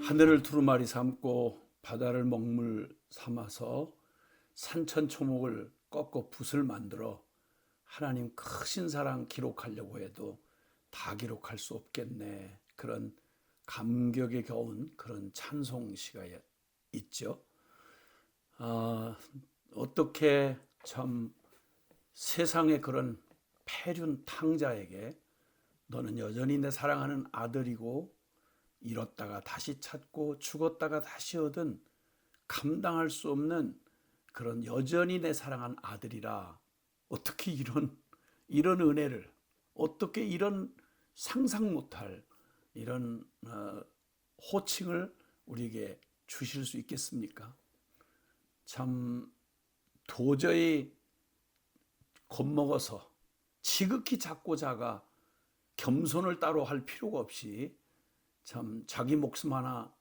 하늘을 두루마리 삼고 바다를 먹물 삼아서 산천초목을 꺾어 붓을 만들어 하나님 크신 사랑 기록하려고 해도 다 기록할 수 없겠네. 그런 감격에 겨운 그런 찬송시가 있죠. 어떻게 참 세상의 그런 패륜 탕자에게 너는 여전히 내 사랑하는 아들이고 잃었다가 다시 찾고 죽었다가 다시 얻은 감당할 수 없는 그런 여전히 내 사랑한 아들이라 어떻게 이런 은혜를 어떻게 이런 상상 못할 이런 호칭을 우리에게 주실 수 있겠습니까? 참 도저히 겁먹어서 지극히 작고 작아 겸손을 따로 할 필요가 없이 참 자기 목숨 하나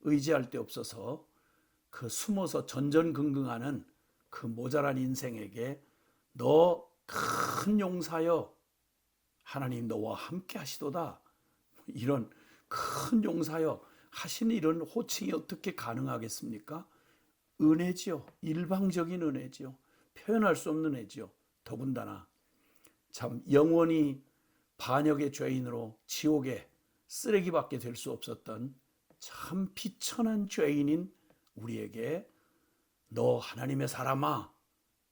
의지할 데 없어서 숨어서 전전긍긍하는 그 모자란 인생에게 너 큰 용사여 하나님 너와 함께 하시도다 이런 큰 용사여 하시는 이런 호칭이 어떻게 가능하겠습니까? 은혜지요. 일방적인 은혜지요. 표현할 수 없는 은혜지요. 더군다나 참 영원히 반역의 죄인으로 지옥에 쓰레기밖에 될 수 없었던 참 비천한 죄인인 우리에게 너 하나님의 사람아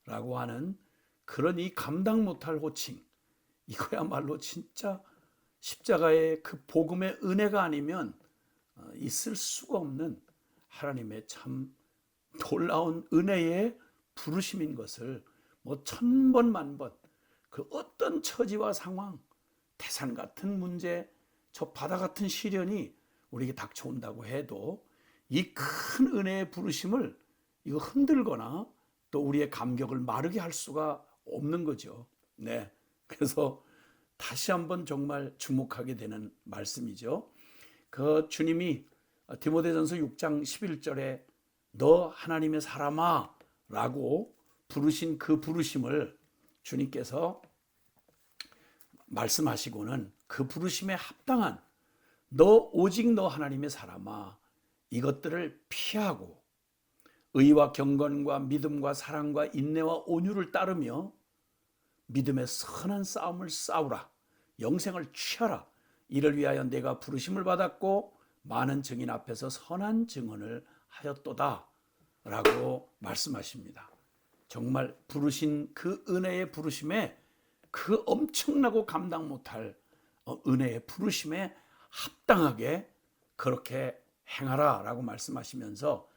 라고 하는 그런 이 감당 못할 호칭, 이거야말로 진짜 십자가의 그 복음의 은혜가 아니면 있을 수가 없는 하나님의 참 놀라운 은혜의 부르심인 것을 뭐 천번 만번 그 어떤 처지와 상황, 태산 같은 문제, 저 바다 같은 시련이 우리에게 닥쳐온다고 해도 이 큰 은혜의 부르심을 이거 흔들거나 또 우리의 감격을 마르게 할 수가 없는 거죠. 네. 그래서 다시 한번 정말 주목하게 되는 말씀이죠. 그 주님이 디모데전서 6장 11절에 너 하나님의 사람아 라고 부르신 그 부르심을 주님께서 말씀하시고는 그 부르심에 합당한 오직 너 하나님의 사람아 이것들을 피하고 의와 경건과 믿음과 사랑과 인내와 온유를 따르며 믿음의 선한 싸움을 싸우라. 영생을 취하라. 이를 위하여 내가 부르심을 받았고 많은 증인 앞에서 선한 증언을 하였도다 라고 말씀하십니다. 정말 부르신 그 은혜의 부르심에 그 엄청나고 감당 못할 은혜의 부르심에 합당하게 그렇게 행하라 라고 말씀하시면서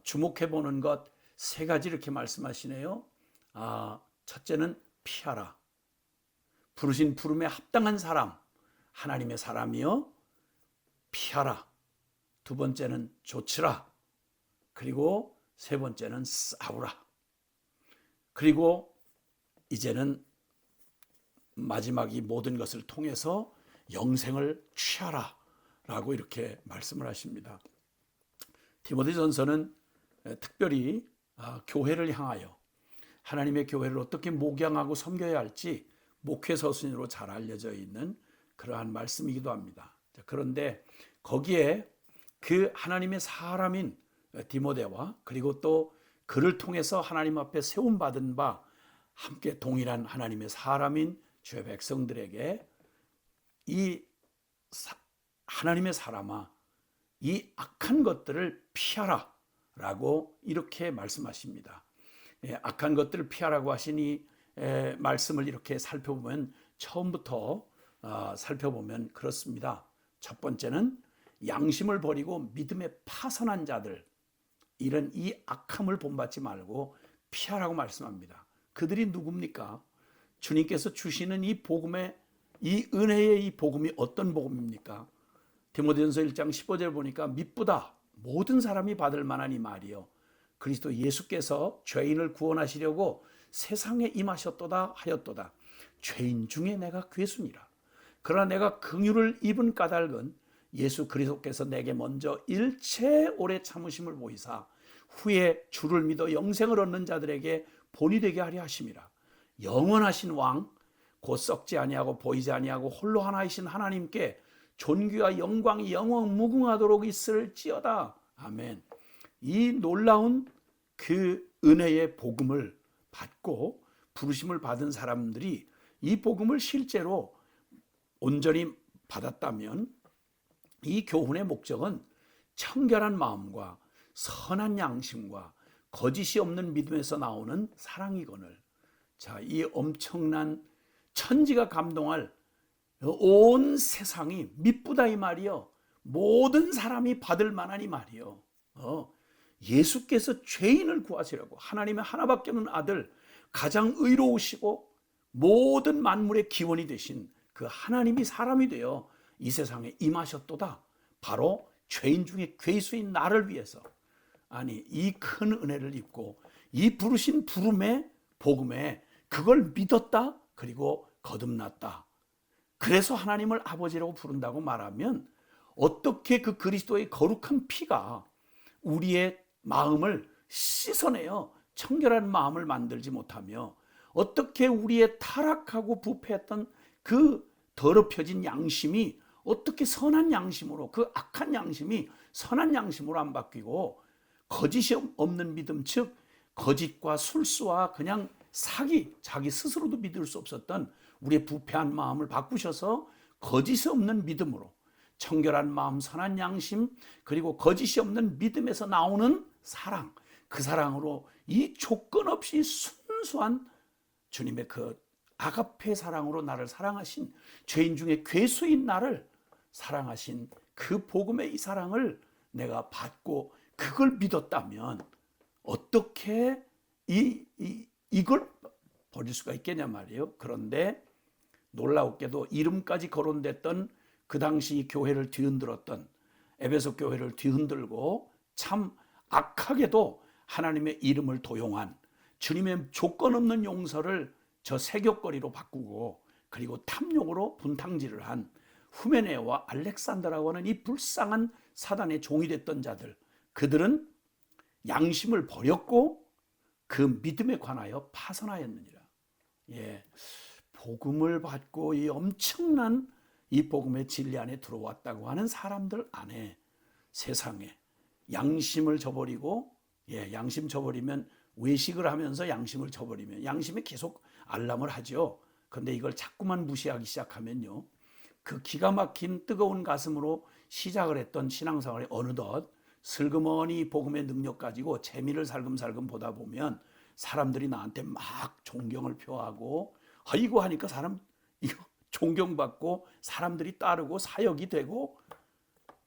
주목해 보는 것 세 가지 이렇게 말씀하시네요. 첫째는 피하라. 부르신 부름에 합당한 사람, 하나님의 사람이요. 피하라. 두 번째는 조치라. 그리고 세 번째는 싸우라. 그리고 이제는 마지막 이 모든 것을 통해서 영생을 취하라 라고 이렇게 말씀을 하십니다. 디모데전서는 특별히 교회를 향하여 하나님의 교회를 어떻게 목양하고 섬겨야 할지 목회서신으로 잘 알려져 있는 그러한 말씀이기도 합니다. 그런데 거기에 그 하나님의 사람인 디모데와 그리고 또 그를 통해서 하나님 앞에 세움받은 바 함께 동일한 하나님의 사람인 주의 백성들에게 이 하나님의 사람아 이 악한 것들을 피하라 라고 이렇게 말씀하십니다. 악한 것들을 피하라고 하시니 말씀을 이렇게 살펴보면 처음부터 살펴보면 그렇습니다. 첫 번째는 양심을 버리고 믿음에 파선한 자들 이런 이 악함을 본받지 말고 피하라고 말씀합니다. 그들이 누굽니까? 주님께서 주시는 이 복음의 이 은혜의 이 복음이 어떤 복음입니까? 디모데전서 1장 15절 보니까 미쁘다 모든 사람이 받을 만한 이 말이요 그리스도 예수께서 죄인을 구원하시려고 세상에 임하셨도다 하였도다. 죄인 중에 내가 괴순이라. 그러나 내가 긍휼을 입은 까닭은 예수 그리스도께서 내게 먼저 일체 오래 참으심을 보이사 후에 주를 믿어 영생을 얻는 자들에게 본이 되게 하려 하심이라. 영원하신 왕 곧 썩지 아니하고 보이지 아니하고 홀로 하나이신 하나님께 존귀와 영광이 영원 무궁하도록 있을지어다. 아멘. 이 놀라운 그 은혜의 복음을 받고 부르심을 받은 사람들이 이 복음을 실제로 온전히 받았다면 이 교훈의 목적은 청결한 마음과 선한 양심과 거짓이 없는 믿음에서 나오는 사랑이거늘. 자, 이 엄청난 천지가 감동할 온 세상이 미쁘다 이 말이요. 모든 사람이 받을 만한 이 말이요. 예수께서 죄인을 구하시려고 하나님의 하나밖에 없는 아들, 가장 의로우시고 모든 만물의 기원이 되신 그 하나님이 사람이 되어 이 세상에 임하셨도다. 바로 죄인 중에 괴수인 나를 위해서. 아니, 이 큰 은혜를 입고 이 부르신 부름의 복음에 그걸 믿었다. 그리고 거듭났다. 그래서 하나님을 아버지라고 부른다고 말하면 어떻게 그 그리스도의 거룩한 피가 우리의 마음을 씻어내어 청결한 마음을 만들지 못하며 어떻게 우리의 타락하고 부패했던 그 더럽혀진 양심이 어떻게 선한 양심으로, 그 악한 양심이 선한 양심으로 안 바뀌고 거짓이 없는 믿음, 즉 거짓과 술수와 그냥 사기, 자기 스스로도 믿을 수 없었던 우리의 부패한 마음을 바꾸셔서 거짓이 없는 믿음으로 청결한 마음, 선한 양심, 그리고 거짓이 없는 믿음에서 나오는 사랑, 그 사랑으로 이 조건 없이 순수한 주님의 그 아가페 사랑으로 나를 사랑하신, 죄인 중에 괴수인 나를 사랑하신 그 복음의 이 사랑을 내가 받고 그걸 믿었다면 어떻게 이걸 버릴 수가 있겠냐 말이에요. 그런데 놀라웠게도 이름까지 거론됐던 그 당시 교회를 뒤흔들었던 에베소 교회를 뒤흔들고 참 악하게도 하나님의 이름을 도용한 주님의 조건 없는 용서를 저 세격거리로 바꾸고 그리고 탐욕으로 분탕질을 한 후메네와 알렉산더라고 하는 이 불쌍한 사단의 종이 됐던 자들, 그들은 양심을 버렸고 그 믿음에 관하여 파선하였느니라. 예, 복음을 받고 이 엄청난 이 복음의 진리 안에 들어왔다고 하는 사람들 안에 세상에 양심을 저버리고, 양심 저버리면 외식을 하면서 양심을 저버리면 양심이 계속 알람을 하죠. 그런데 이걸 자꾸만 무시하기 시작하면요, 그 기가 막힌 뜨거운 가슴으로 시작을 했던 신앙생활이 어느덧 슬그머니 복음의 능력 가지고 재미를 살금살금 보다 보면 사람들이 나한테 막 존경을 표하고 아이고 하니까 사람 이거 존경받고 사람들이 따르고 사역이 되고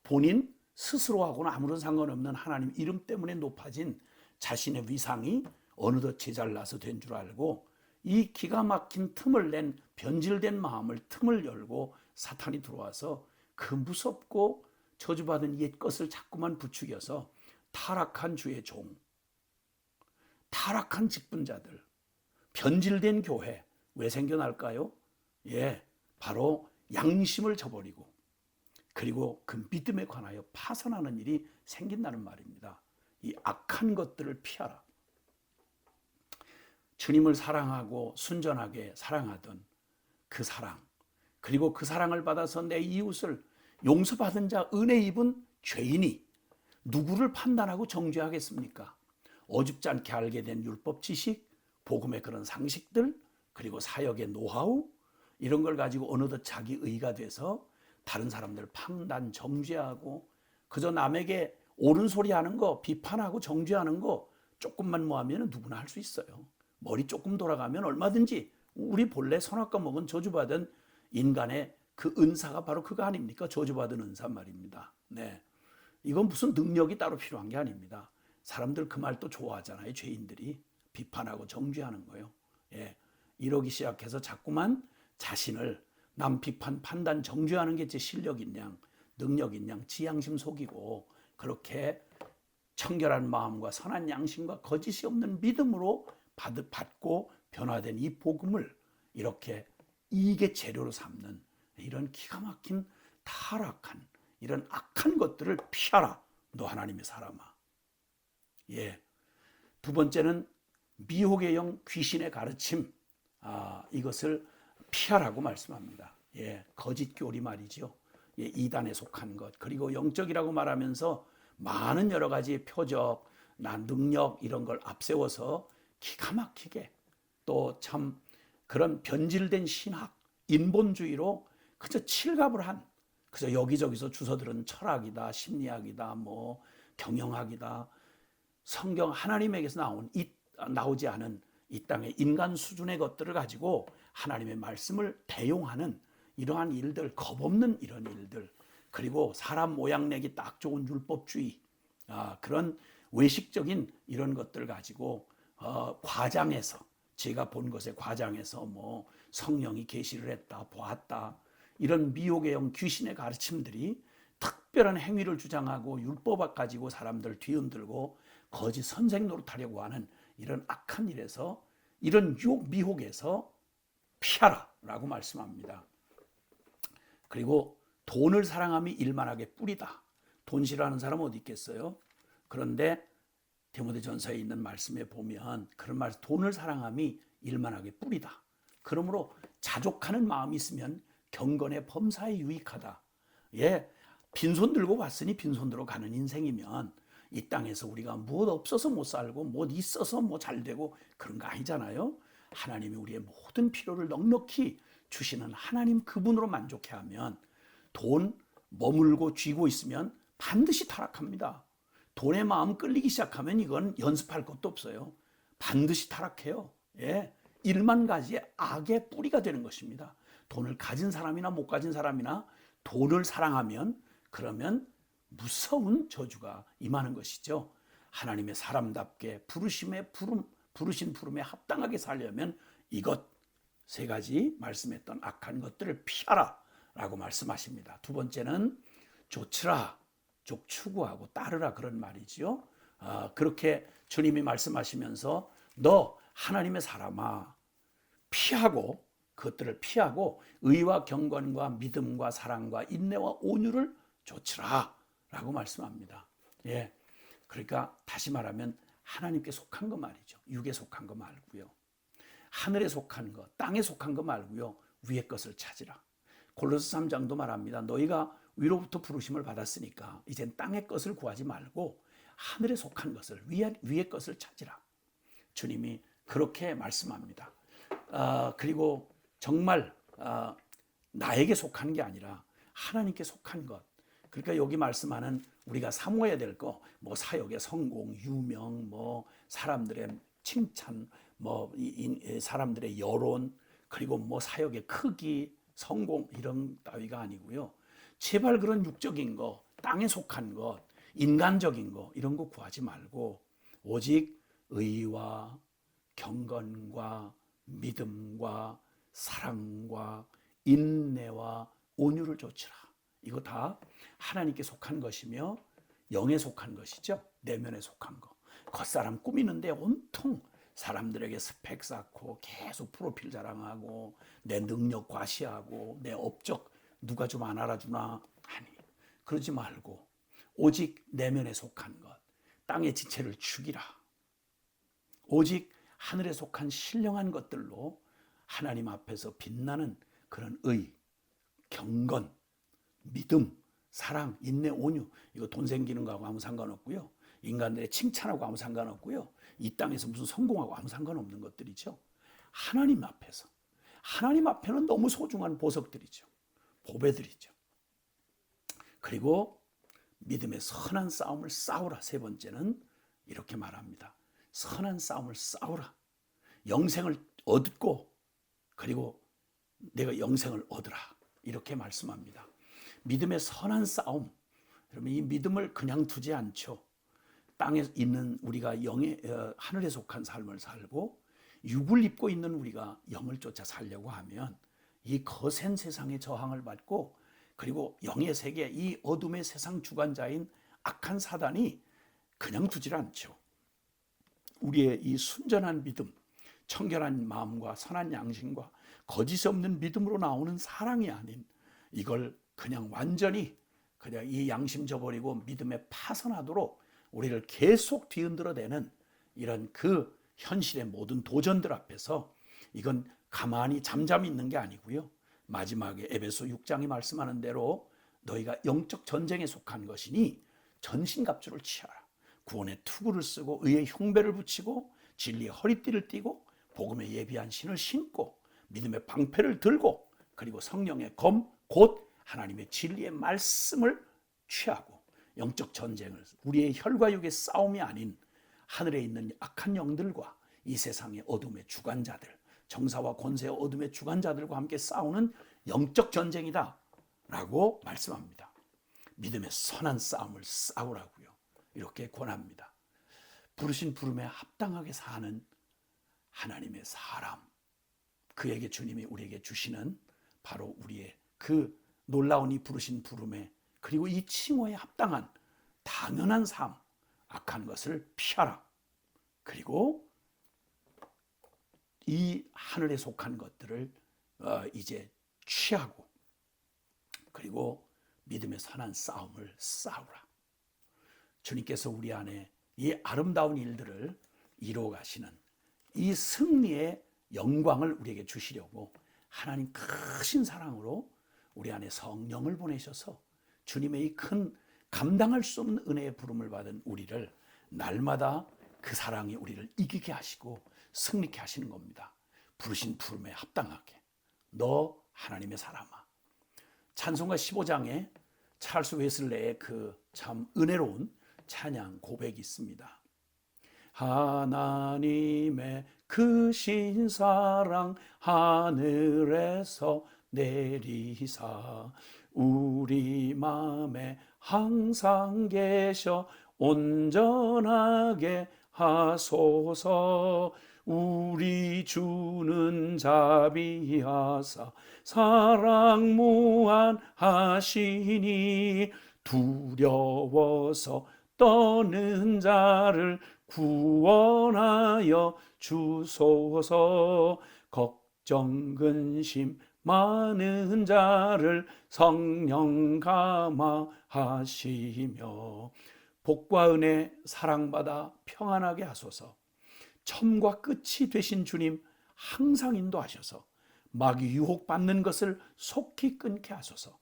본인 스스로하고는 아무런 상관없는 하나님 이름 때문에 높아진 자신의 위상이 어느덧 제잘나서 된 줄 알고 이 기가 막힌 틈을 낸 변질된 마음을 틈을 열고 사탄이 들어와서 그 무섭고 저주받은 옛것을 자꾸만 부추겨서 타락한 주의 종, 타락한 직분자들, 변질된 교회 왜 생겨날까요? 바로 양심을 저버리고 그리고 그 믿음에 관하여 파선하는 일이 생긴다는 말입니다. 이 악한 것들을 피하라. 주님을 사랑하고 순전하게 사랑하던 그 사랑, 그리고 그 사랑을 받아서 내 이웃을 용서받은 자, 은혜 입은 죄인이 누구를 판단하고 정죄하겠습니까? 어줍지 않게 알게 된 율법 지식, 복음의 그런 상식들, 그리고 사역의 노하우, 이런 걸 가지고 어느덧 자기 의가 돼서 다른 사람들 판단, 정죄하고 그저 남에게 옳은 소리 하는 거, 비판하고 정죄하는 거 조금만 모하면 누구나 할 수 있어요. 머리 조금 돌아가면 얼마든지 우리 본래 선악과 먹은 저주받은 인간의 그 은사가 바로 그거 아닙니까? 저주받은 은사 말입니다. 네, 이건 무슨 능력이 따로 필요한 게 아닙니다. 사람들 그 말 또 좋아하잖아요. 죄인들이 비판하고 정죄하는 거요. 이러기 시작해서 자꾸만 자신을 남 비판, 판단, 정죄하는 게 제 실력인 양, 능력인 양, 지양심 속이고 그렇게 청결한 마음과 선한 양심과 거짓이 없는 믿음으로 받고 변화된 이 복음을 이렇게 이익의 재료로 삼는 이런 기가 막힌 타락한 이런 악한 것들을 피하라. 너 하나님의 사람아. 예. 두 번째는 미혹의 영, 귀신의 가르침. 이것을 피하라고 말씀합니다. 예. 거짓 교리 말이죠. 예, 이단에 속한 것. 그리고 영적이라고 말하면서 많은 여러 가지 표적, 능력 이런 걸 앞세워서 기가 막히게 또 참 그런 변질된 신학, 인본주의로 그저 칠갑을 한, 그저 여기저기서 주워들은 철학이다, 심리학이다, 뭐 경영학이다, 성경 하나님에게서 나오지 않은 이 땅의 인간 수준의 것들을 가지고 하나님의 말씀을 대용하는 이러한 일들, 겁없는 이런 일들, 그리고 사람 모양 내기 딱 좋은 율법주의, 그런 외식적인 이런 것들 가지고 과장해서, 제가 본 것에 과장해서 뭐 성령이 계시를 했다, 보았다, 이런 미혹의 영, 귀신의 가르침들이 특별한 행위를 주장하고 율법 가지고 사람들 뒤흔들고 거짓 선생 노릇하려고 하는 이런 악한 일에서, 이런 유혹 미혹에서 피하라라고 말씀합니다. 그리고 돈을 사랑함이 일만하게 뿌리다. 돈 싫어하는 사람 어디 있겠어요? 그런데 디모데전서에 있는 말씀에 보면 그런 말, 돈을 사랑함이 일만하게 뿌리다. 그러므로 자족하는 마음이 있으면 경건의 범사에 유익하다. 예, 빈손 들고 왔으니 빈손 들어 가는 인생이면 이 땅에서 우리가 무엇 없어서 못 살고 무엇 있어서 뭐 잘 되고 그런 거 아니잖아요. 하나님이 우리의 모든 필요를 넉넉히 주시는 하나님 그분으로 만족해 하면, 돈 머물고 쥐고 있으면 반드시 타락합니다. 돈에 마음 끌리기 시작하면 이건 연습할 것도 없어요. 반드시 타락해요. 예, 일만 가지의 악의 뿌리가 되는 것입니다. 돈을 가진 사람이나 못 가진 사람이나 돈을 사랑하면 그러면 무서운 저주가 임하는 것이죠. 하나님의 사람답게 부르신 부름에 합당하게 살려면 이것 세 가지 말씀했던 악한 것들을 피하라 라고 말씀하십니다. 두 번째는 좇으라, 곧 추구하고 따르라, 그런 말이지요. 그렇게 주님이 말씀하시면서 너 하나님의 사람아, 피하고, 그것들을 피하고 의와 경건과 믿음과 사랑과 인내와 온유를 좇으라 라고 말씀합니다. 예, 그러니까 다시 말하면 하나님께 속한 거 말이죠. 육에 속한 거 말고요, 하늘에 속한 것, 땅에 속한 거 말고요, 위의 것을 찾으라. 골로새 3장도 말합니다. 너희가 위로부터 부르심을 받았으니까 이젠 땅의 것을 구하지 말고 하늘에 속한 것을, 위의 것을 찾으라. 주님이 그렇게 말씀합니다. 그리고 정말 나에게 속한 게 아니라 하나님께 속한 것. 그러니까 여기 말씀하는 우리가 사모해야 될 거, 뭐 사역의 성공, 유명, 뭐 사람들의 칭찬, 뭐 사람들의 여론, 그리고 뭐 사역의 크기, 성공, 이런 따위가 아니고요. 제발 그런 육적인 거, 땅에 속한 것, 인간적인 거, 이런 거 구하지 말고 오직 의와 경건과 믿음과 사랑과 인내와 온유를 좇으라. 이거 다 하나님께 속한 것이며 영에 속한 것이죠. 내면에 속한 거. 겉사람 꾸미는데 온통 사람들에게 스펙 쌓고 계속 프로필 자랑하고 내 능력 과시하고 내 업적 누가 좀 안 알아주나, 아니, 그러지 말고 오직 내면에 속한 것, 땅의 지체를 죽이라. 오직 하늘에 속한 신령한 것들로 하나님 앞에서 빛나는 그런 의, 경건, 믿음, 사랑, 인내, 온유, 이거 돈 생기는 거하고 아무 상관없고요, 인간들의 칭찬하고 아무 상관없고요, 이 땅에서 무슨 성공하고 아무 상관없는 것들이죠. 하나님 앞에서, 하나님 앞에는 너무 소중한 보석들이죠. 보배들이죠. 그리고 믿음의 선한 싸움을 싸우라. 세 번째는 이렇게 말합니다. 선한 싸움을 싸우라. 영생을 얻고 그리고 내가 영생을 얻으라. 이렇게 말씀합니다. 믿음의 선한 싸움. 그러면 이 믿음을 그냥 두지 않죠. 땅에 있는 우리가 하늘에 속한 삶을 살고 육을 입고 있는 우리가 영을 쫓아 살려고 하면 이 거센 세상의 저항을 받고, 그리고 영의 세계, 이 어둠의 세상 주관자인 악한 사단이 그냥 두질 않죠. 우리의 이 순전한 믿음, 청결한 마음과 선한 양심과 거짓 없는 믿음으로 나오는 사랑이 아닌, 이걸 그냥 완전히 그냥 이 양심 저버리고 믿음에 파선하도록 우리를 계속 뒤흔들어대는 이런 그 현실의 모든 도전들 앞에서 이건 가만히 잠잠히 있는 게 아니고요. 마지막에 에베소 6장이 말씀하는 대로 너희가 영적 전쟁에 속한 것이니 전신갑주를 취하라. 구원의 투구를 쓰고 의의 흉배를 붙이고 진리의 허리띠를 띠고 복음에 예비한 신을 신고 믿음의 방패를 들고 그리고 성령의 검 곧 하나님의 진리의 말씀을 취하고 영적 전쟁을 우리의 혈과 육의 싸움이 아닌 하늘에 있는 악한 영들과 이 세상의 어둠의 주관자들, 정사와 권세의 어둠의 주관자들과 함께 싸우는 영적 전쟁이다 라고 말씀합니다. 믿음의 선한 싸움을 싸우라고요. 이렇게 권합니다. 부르신 부름에 합당하게 사는 하나님의 사람, 그에게 주님이 우리에게 주시는 바로 우리의 그 놀라운 이 부르신 부름에 그리고 이 칭호에 합당한 당연한 삶, 악한 것을 피하라. 그리고 이 하늘에 속한 것들을 이제 취하고 그리고 믿음의 선한 싸움을 싸우라. 주님께서 우리 안에 이 아름다운 일들을 이루어 가시는 이 승리의 영광을 우리에게 주시려고 하나님 크신 사랑으로 우리 안에 성령을 보내셔서 주님의 이 큰 감당할 수 없는 은혜의 부름을 받은 우리를 날마다 그 사랑이 우리를 이기게 하시고 승리케 하시는 겁니다. 부르신 부름에 합당하게. 너 하나님의 사람아. 찬송가 15장에 찰스 웨슬레의 그 참 은혜로운 찬양 고백이 있습니다. 하나님의 크신 사랑 하늘에서 내리사 우리 맘에 항상 계셔 온전하게 하소서. 우리 주는 자비하사 사랑 무한하시니 두려워서 떠는 자를 구원하여 주소서. 걱정 근심 많은 자를 성령 감화하시며 복과 은혜 사랑받아 평안하게 하소서. 처음과 끝이 되신 주님 항상 인도하셔서 마귀 유혹받는 것을 속히 끊게 하소서.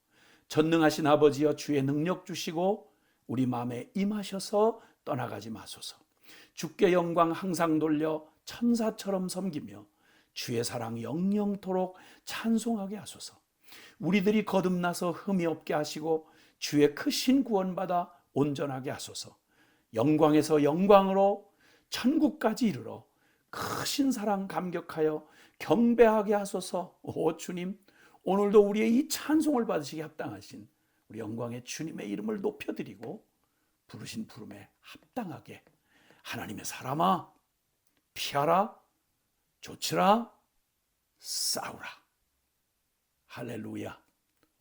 전능하신 아버지여 주의 능력 주시고 우리 마음에 임하셔서 떠나가지 마소서. 주께 영광 항상 돌려 천사처럼 섬기며 주의 사랑 영영토록 찬송하게 하소서. 우리들이 거듭나서 흠이 없게 하시고 주의 크신 구원받아 온전하게 하소서. 영광에서 영광으로 천국까지 이르러 크신 사랑 감격하여 경배하게 하소서. 오 주님, 오늘도 우리의 이 찬송을 받으시기 합당하신 우리 영광의 주님의 이름을 높여드리고 부르신 부름에 합당하게 하나님의 사람아 피하라, 조치라, 싸우라. 할렐루야.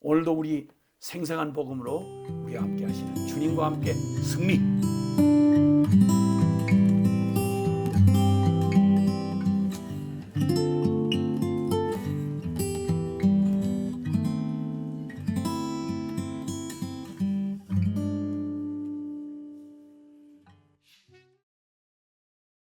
오늘도 우리 생생한 복음으로 우리와 함께 하시는 주님과 함께 승리